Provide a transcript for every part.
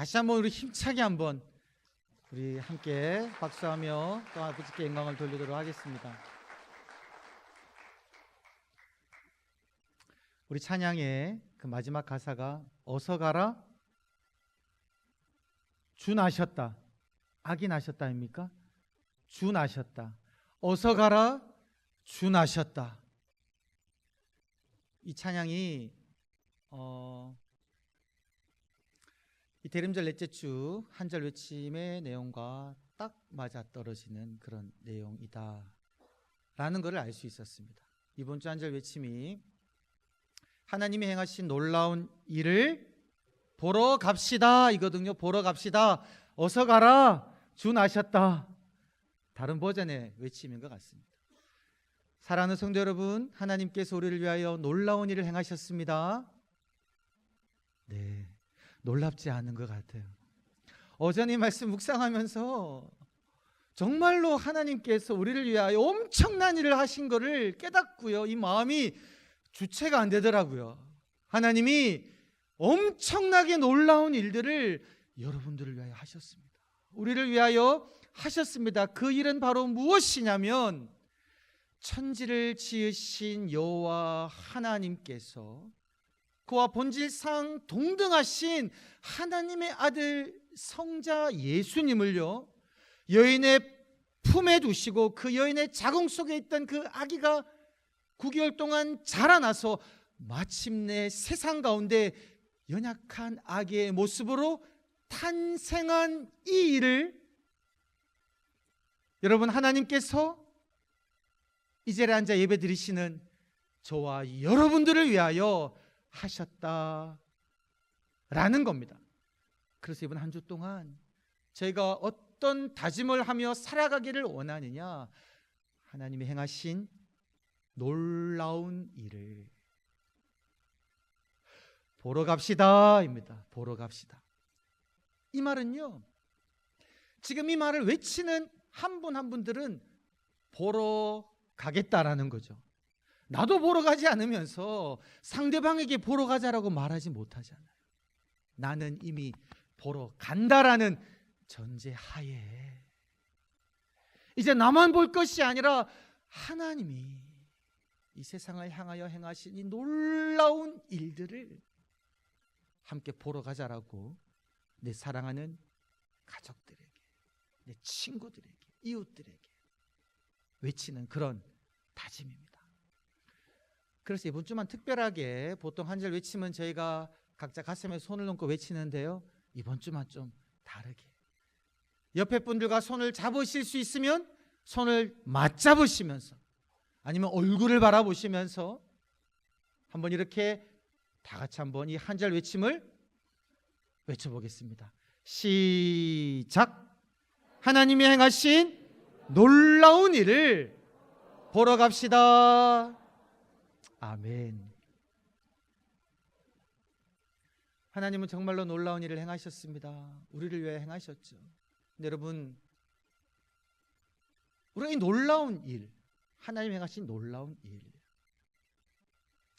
다시 한번 우리 힘차게 한번 우리 함께 박수하며 또 아버지께 영광을 돌리도록 하겠습니다. 우리 찬양의 그 마지막 가사가 어서 가라 주 나셨다, 아기 나셨다입니까? 주 나셨다, 어서 가라 주 나셨다. 이 찬양이 이 대림절 넷째 주 한절 외침의 내용과 딱 맞아떨어지는 그런 내용이다 라는 것을 알 수 있었습니다. 이번 주 한절 외침이 하나님이 행하신 놀라운 일을 보러 갑시다 이거든요. 보러 갑시다, 어서 가라 주 나셨다. 다른 버전의 외침인 것 같습니다. 사랑하는 성도 여러분, 하나님께서 우리를 위하여 놀라운 일을 행하셨습니다. 네, 놀랍지 않은 것 같아요. 어전히 말씀 묵상하면서 정말로 하나님께서 우리를 위하여 엄청난 일을 하신 것을 깨닫고요, 이 마음이 주체가 안 되더라고요. 하나님이 엄청나게 놀라운 일들을 여러분들을 위하여 하셨습니다. 우리를 위하여 하셨습니다. 그 일은 바로 무엇이냐면 천지를 지으신 여호와 하나님께서 그와 본질상 동등하신 하나님의 아들 성자 예수님을요, 여인의 품에 두시고 그 여인의 자궁 속에 있던 그 아기가 9개월 동안 자라나서 마침내 세상 가운데 연약한 아기의 모습으로 탄생한 이 일을 여러분, 하나님께서 이 자리에 앉아 예배 드리시는 저와 여러분들을 위하여 하셨다라는 겁니다. 그래서 이번 한 주 동안 저희가 어떤 다짐을 하며 살아가기를 원하느냐, 하나님이 행하신 놀라운 일을 보러 갑시다입니다. 보러 갑시다. 이 말은요, 지금 이 말을 외치는 한 분 한 분들은 보러 가겠다라는 거죠. 나도 보러 가지 않으면서 상대방에게 보러 가자라고 말하지 못하잖아요. 나는 이미 보러 간다라는 전제하에 이제 나만 볼 것이 아니라 하나님이 이 세상을 향하여 행하신 이 놀라운 일들을 함께 보러 가자라고 내 사랑하는 가족들에게, 내 친구들에게, 이웃들에게 외치는 그런 다짐입니다. 그래서 이번 주만 특별하게, 보통 한절 외치면 저희가 각자 가슴에 손을 얹고 외치는데요, 이번 주만 좀 다르게 옆에 분들과 손을 잡으실 수 있으면 손을 맞잡으시면서 아니면 얼굴을 바라보시면서 한번 이렇게 다 같이 한번 이 한절 외침을 외쳐보겠습니다. 시작. 하나님이 행하신 놀라운 일을 보러 갑시다. 아멘. 하나님은 정말로 놀라운 일을 행하셨습니다. 우리를 위해 행하셨죠. 근데 여러분, 우리가 이 놀라운 일, 하나님이 행하신 놀라운 일,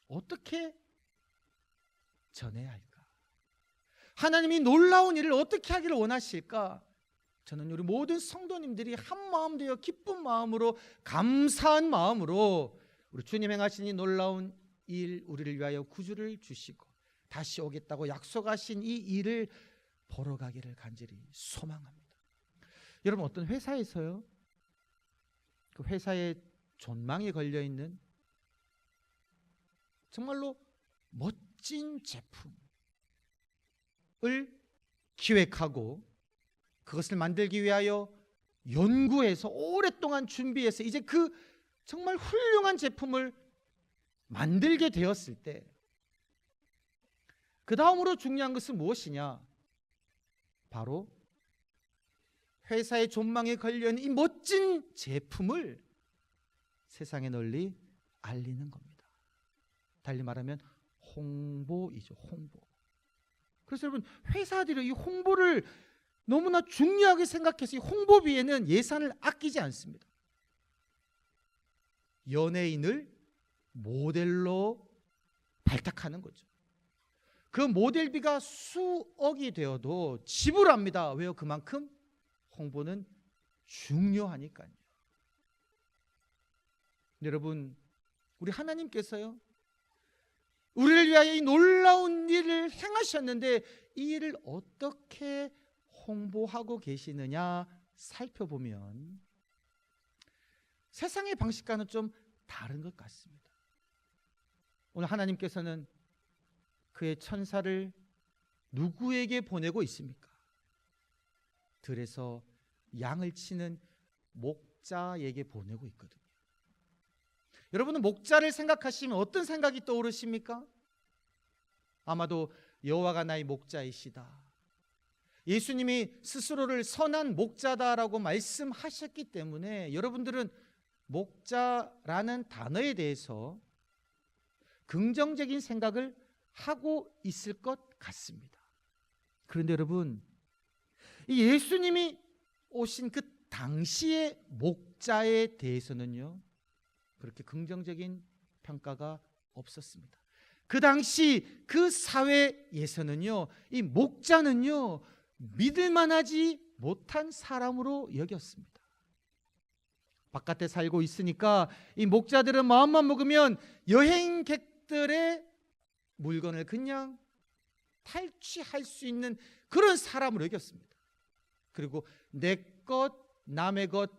어떻게 전해야 할까? 하나님이 놀라운 일을 어떻게 하기를 원하실까? 저는 우리 모든 성도님들이 한 마음 되어 기쁜 마음으로, 감사한 마음으로 우리 주님 행하신 이 놀라운 일, 우리를 위하여 구주를 주시고 다시 오겠다고 약속하신 이 일을 보러 가기를 간절히 소망합니다. 여러분, 어떤 회사에서요, 그 회사에 존망이 걸려있는 정말로 멋진 제품을 기획하고 그것을 만들기 위하여 연구해서 오랫동안 준비해서 이제 그 정말 훌륭한 제품을 만들게 되었을 때 그 다음으로 중요한 것은 무엇이냐? 바로 회사의 존망에 걸려있는 이 멋진 제품을 세상에 널리 알리는 겁니다. 달리 말하면 홍보이죠. 홍보. 그래서 여러분, 회사들이 이 홍보를 너무나 중요하게 생각해서 이 홍보비에는 예산을 아끼지 않습니다. 연예인을 모델로 발탁하는 거죠. 그 모델비가 수억이 되어도 지불합니다. 왜요? 그만큼 홍보는 중요하니까요. 여러분, 우리 하나님께서요, 우리를 위하여 이 놀라운 일을 행하셨는데 이 일을 어떻게 홍보하고 계시느냐 살펴보면 세상의 방식과는 좀 다른 것 같습니다. 오늘 하나님께서는 그의 천사를 누구에게 보내고 있습니까? 들에서 양을 치는 목자에게 보내고 있거든요. 여러분은 목자를 생각하시면 어떤 생각이 떠오르십니까? 아마도 여호와가 나의 목자이시다, 예수님이 스스로를 선한 목자다라고 말씀하셨기 때문에 여러분들은 목자라는 단어에 대해서 긍정적인 생각을 하고 있을 것 같습니다. 그런데 여러분, 이 예수님이 오신 그 당시의 목자에 대해서는요, 그렇게 긍정적인 평가가 없었습니다. 그 당시 그 사회에서는요, 이 목자는요, 믿을만하지 못한 사람으로 여겼습니다. 바깥에 살고 있으니까 이 목자들은 마음만 먹으면 여행객들의 물건을 그냥 탈취할 수 있는 그런 사람으로 여겼습니다. 그리고 내 것, 남의 것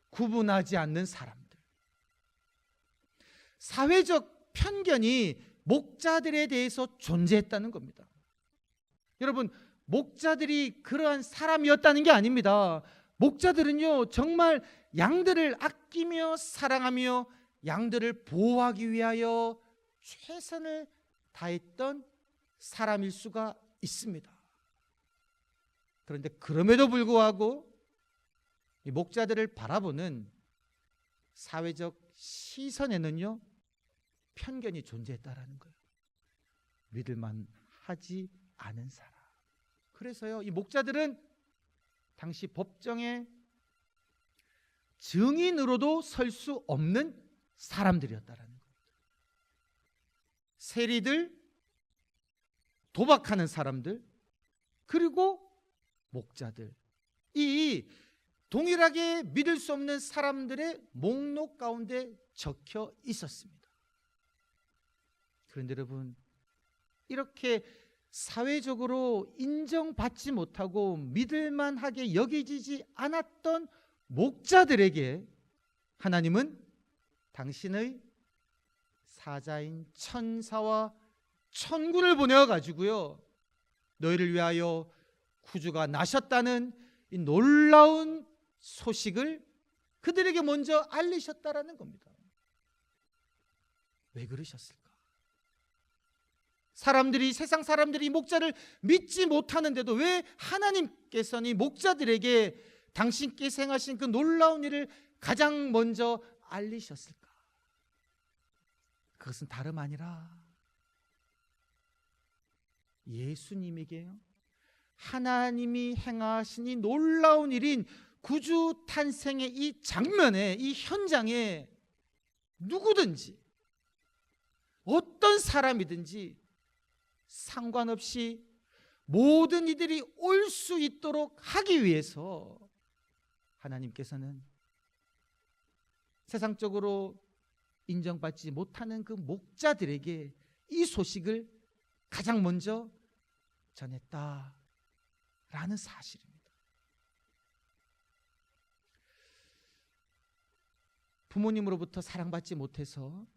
구분하지 않는 사람들. 사회적 편견이 목자들에 대해서 존재했다는 겁니다. 여러분, 목자들이 그러한 사람이었다는 게 아닙니다. 목자들은요, 정말 양들을 아끼며 사랑하며 양들을 보호하기 위하여 최선을 다했던 사람일 수가 있습니다. 그런데 그럼에도 불구하고 이 목자들을 바라보는 사회적 시선에는요, 편견이 존재했다라는 거예요. 믿을만하지 않은 사람. 그래서요, 이 목자들은 당시 법정에 증인으로도 설 수 없는 사람들이었다라는 겁니다. 세리들, 도박하는 사람들, 그리고 목자들, 이 동일하게 믿을 수 없는 사람들의 목록 가운데 적혀 있었습니다. 그런데 여러분, 이렇게 사회적으로 인정받지 못하고 믿을만하게 여기지지 않았던 목자들에게 하나님은 당신의 사자인 천사와 천군을 보내어 가지고요, 너희를 위하여 구주가 나셨다는 이 놀라운 소식을 그들에게 먼저 알리셨다라는 겁니다. 왜 그러셨을까? 세상 사람들이 목자를 믿지 못하는데도 왜 하나님께서는 이 목자들에게 당신께서 행하신 그 놀라운 일을 가장 먼저 알리셨을까? 그것은 다름 아니라 예수님에게요, 하나님이 행하신 이 놀라운 일인 구주 탄생의 이 장면에, 이 현장에 누구든지 어떤 사람이든지 상관없이 모든 이들이 올 수 있도록 하기 위해서 하나님께서는 세상적으로 인정받지 못하는 그 목자들에게 이 소식을 가장 먼저 전했다라는 사실입니다. 부모님으로부터 사랑받지 못해서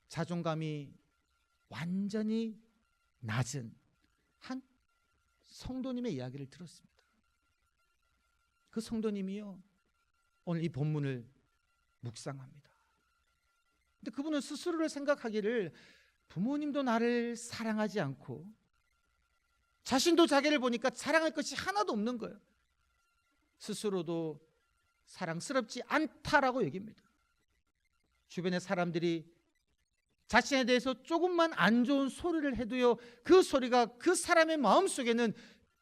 자존감이 완전히 낮은 한 성도님의 이야기를 들었습니다. 그 성도님이요, 오늘 이 본문을 묵상합니다. 근데 그분은 스스로를 생각하기를 부모님도 나를 사랑하지 않고 자신도 자기를 보니까 자랑할 것이 하나도 없는 거예요. 스스로도 사랑스럽지 않다라고 여깁니다. 주변의 사람들이 자신에 대해서 조금만 안 좋은 소리를 해도요, 그 소리가 그 사람의 마음속에는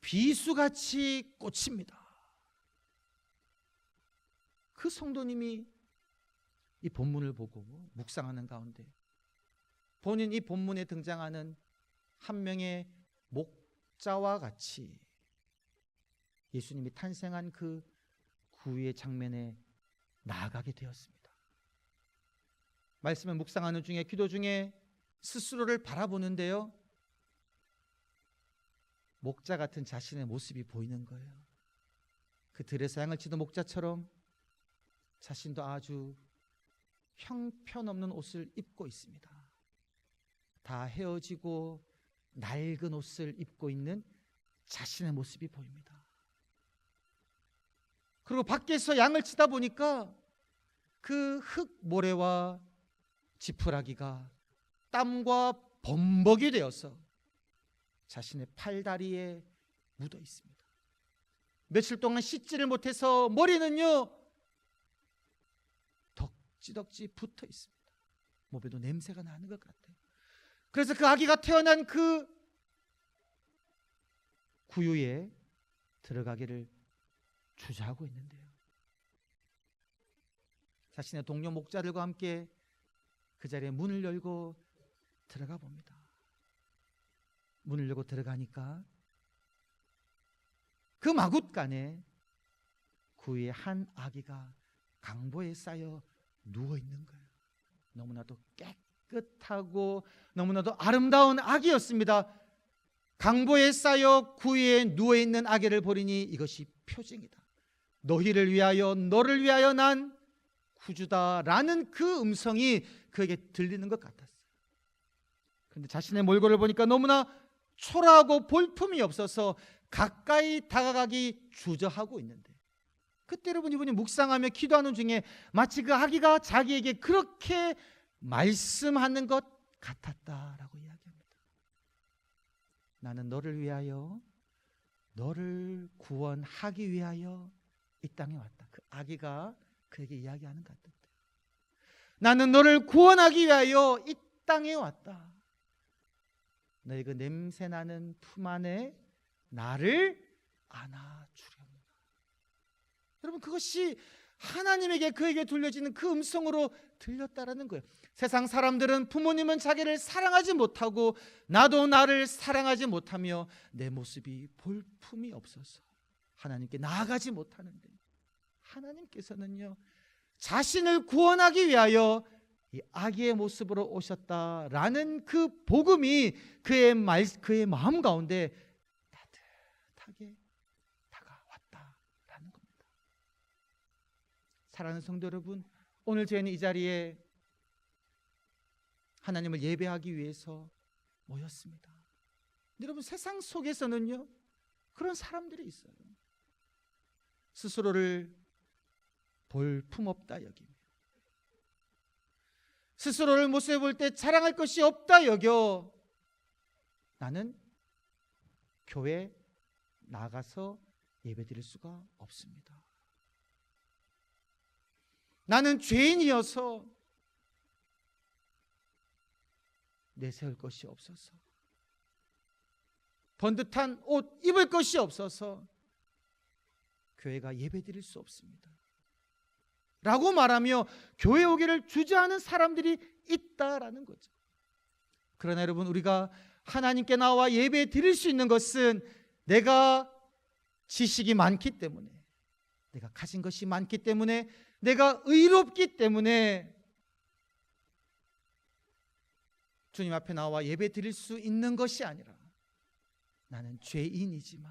비수같이 꽂힙니다. 그 성도님이 이 본문을 보고 묵상하는 가운데 본인 이 본문에 등장하는 한 명의 목자와 같이 예수님이 탄생한 그 구유의 장면에 나아가게 되었습니다. 말씀을 묵상하는 중에, 기도 중에 스스로를 바라보는데요, 목자 같은 자신의 모습이 보이는 거예요. 그 들에서 양을 치던 목자처럼 자신도 아주 형편없는 옷을 입고 있습니다. 다 헤어지고 낡은 옷을 입고 있는 자신의 모습이 보입니다. 그리고 밖에서 양을 치다 보니까 그 흙 모래와 지푸라기가 땀과 범벅이 되어서 자신의 팔다리에 묻어 있습니다. 며칠 동안 씻지를 못해서 머리는요 덕지덕지 붙어 있습니다. 몸에도 냄새가 나는 것 같아요. 그래서 그 아기가 태어난 그 구유에 들어가기를 주저하고 있는데요, 자신의 동료 목자들과 함께 그 자리에 문을 열고 들어가 봅니다. 문을 열고 들어가니까 그 마굿간에 구유의 한 아기가 강보에 쌓여 누워 있는 거예요. 너무나도 깨끗하고 너무나도 아름다운 아기였습니다. 강보에 쌓여 구유에 누워 있는 아기를 보리니 이것이 표징이다. 너희를 위하여, 너를 위하여 난 구주다라는 그 음성이 그에게 들리는 것 같았어요. 그런데 자신의 몰골을 보니까 너무나 초라하고 볼품이 없어서 가까이 다가가기 주저하고 있는데, 그때 여러분, 이분이 묵상하며 기도하는 중에 마치 그 아기가 자기에게 그렇게 말씀하는 것 같았다라고 이야기합니다. 나는 너를 위하여, 너를 구원하기 위하여 이 땅에 왔다. 그 아기가 그에게 이야기하는 것 같은데, 나는 너를 구원하기 위하여 이 땅에 왔다. 너희 그 냄새나는 품 안에 나를 안아주려니와. 여러분, 그것이 하나님에게 그에게 들려지는 그 음성으로 들렸다라는 거예요. 세상 사람들은 부모님은 자기를 사랑하지 못하고 나도 나를 사랑하지 못하며 내 모습이 볼품이 없어서 하나님께 나아가지 못하는데, 하나님께서는요 자신을 구원하기 위하여 이 아기의 모습으로 오셨다라는 그 복음이 그의 마음 가운데 따뜻하게 다가왔다라는 겁니다. 사랑하는 성도 여러분, 오늘 저희는 이 자리에 하나님을 예배하기 위해서 모였습니다. 여러분, 세상 속에서는요 그런 사람들이 있어요. 스스로를 볼품없다 여기며, 스스로를 모습을 볼 때 자랑할 것이 없다 여겨 나는 교회 나가서 예배드릴 수가 없습니다. 나는 죄인이어서 내세울 것이 없어서, 번듯한 옷 입을 것이 없어서 교회가 예배드릴 수 없습니다 라고 말하며 교회 오기를 주저하는 사람들이 있다라는 거죠. 그러나 여러분, 우리가 하나님께 나와 예배 드릴 수 있는 것은 내가 지식이 많기 때문에, 내가 가진 것이 많기 때문에, 내가 의롭기 때문에 주님 앞에 나와 예배 드릴 수 있는 것이 아니라, 나는 죄인이지만,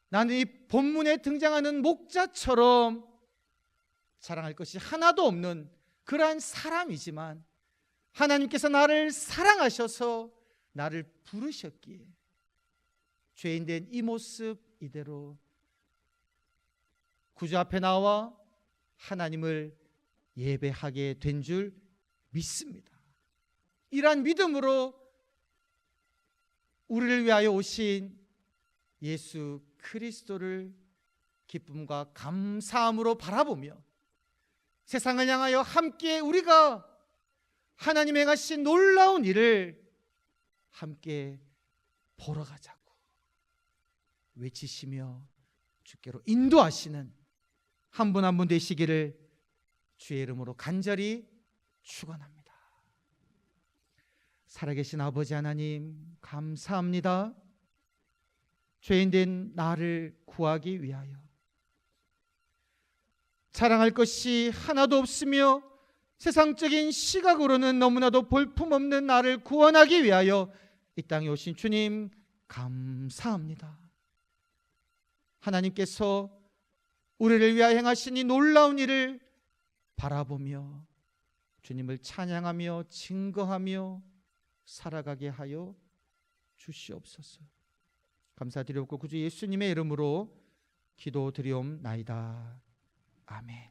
나는 이 본문에 등장하는 목자처럼 자랑할 것이 하나도 없는 그러한 사람이지만, 하나님께서 나를 사랑하셔서 나를 부르셨기에 죄인된 이 모습 이대로 구주 앞에 나와 하나님을 예배하게 된 줄 믿습니다. 이러한 믿음으로 우리를 위하여 오신 예수 그리스도를 기쁨과 감사함으로 바라보며 세상을 향하여 함께 우리가 하나님 행하신 놀라운 일을 함께 보러 가자고 외치시며 주께로 인도하시는 한 분 한 분 되시기를 주의 이름으로 간절히 축원합니다. 살아계신 아버지 하나님, 감사합니다. 죄인된 나를 구하기 위하여 자랑할 것이 하나도 없으며 세상적인 시각으로는 너무나도 볼품없는 나를 구원하기 위하여 이 땅에 오신 주님, 감사합니다. 하나님께서 우리를 위하여 행하신 이 놀라운 일을 바라보며 주님을 찬양하며 증거하며 살아가게 하여 주시옵소서. 감사드리옵고 구주 예수님의 이름으로 기도드리옵나이다. 아멘.